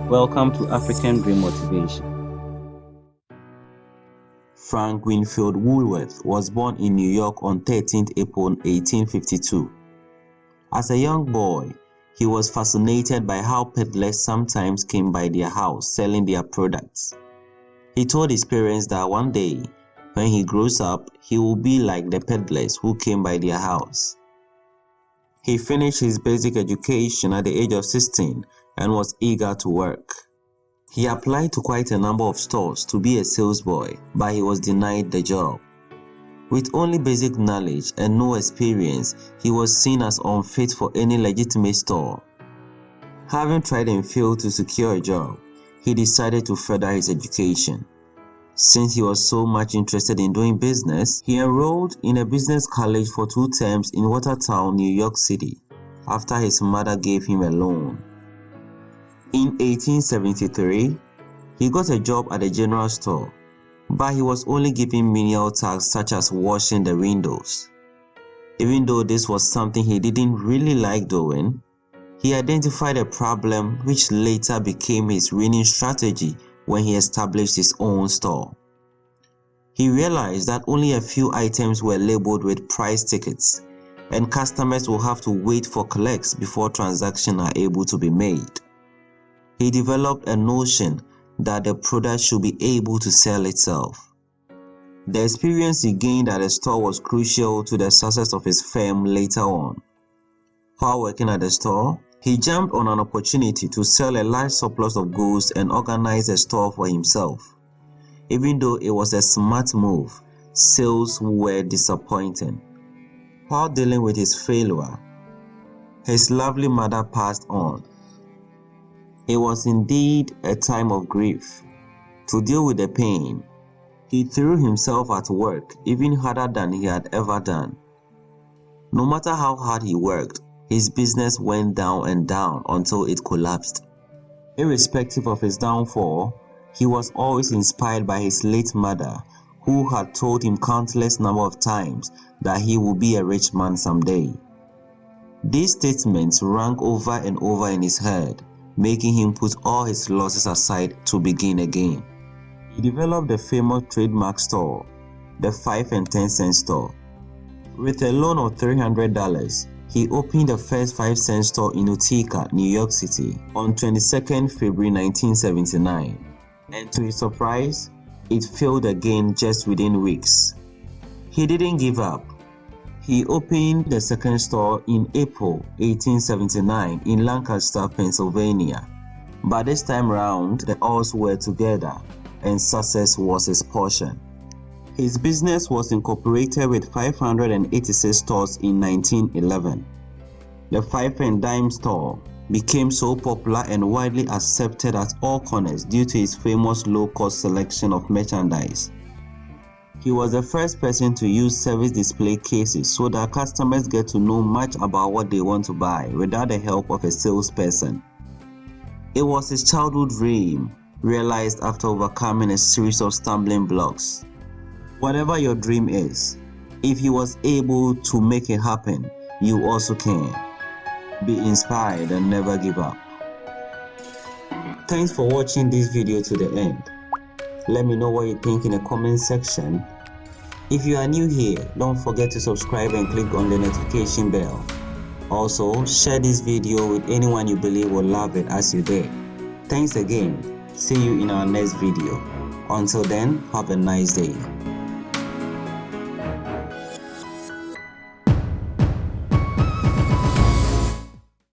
Welcome to African Dream Motivation. Frank Winfield Woolworth was born in New York on 13th April 1852. As a young boy, he was fascinated by how peddlers sometimes came by their house selling their products. He told his parents that one day, when he grows up, he will be like the peddlers who came by their house. He finished his basic education at the age of 16 and was eager to work. He applied to quite a number of stores to be a sales boy, but he was denied the job. With only basic knowledge and no experience, he was seen as unfit for any legitimate store. Having tried and failed to secure a job, he decided to further his education. Since he was so much interested in doing business, he enrolled in a business college for 2 terms in Watertown, New York City, after his mother gave him a loan. In 1873, he got a job at a general store, but he was only given menial tasks such as washing the windows. Even though this was something he didn't really like doing, he identified a problem which later became his winning strategy when he established his own store. He realized that only a few items were labeled with price tickets, and customers will have to wait for clerks before transactions are able to be made. He developed a notion that the product should be able to sell itself. The experience he gained at the store was crucial to the success of his firm later on. While working at the store, he jumped on an opportunity to sell a large surplus of goods and organize a store for himself. Even though it was a smart move, sales were disappointing. While dealing with his failure, his lovely mother passed on. It was indeed a time of grief. To deal with the pain, he threw himself at work even harder than he had ever done. No matter how hard he worked, his business went down and down until it collapsed. Irrespective of his downfall, he was always inspired by his late mother, who had told him countless number of times that he would be a rich man someday. These statements rang over and over in his head, making him put all his losses aside to begin again. He developed the famous trademark store, the 5 and 10 cent store. With a loan of $300, he opened the first 5-cent store in Utica, New York City on 22nd February 1979. And to his surprise, it failed again just within weeks. He didn't give up. He opened the second store in April 1879 in Lancaster, Pennsylvania. But this time round, the odds were together and success was his portion. His business was incorporated with 586 stores in 1911. The 5 and dime store became so popular and widely accepted at all corners due to his famous low-cost selection of merchandise. He was the first person to use service display cases so that customers get to know much about what they want to buy without the help of a salesperson. It was his childhood dream, realized after overcoming a series of stumbling blocks. Whatever your dream is, if he was able to make it happen, you also can. Be inspired and never give up. Thanks for watching this video to the end. Let me know what you think in the comment section. If you are new here, don't forget to subscribe and click on the notification bell. Also, share this video with anyone you believe will love it as you did. Thanks again. See you in our next video. Until then, have a nice day.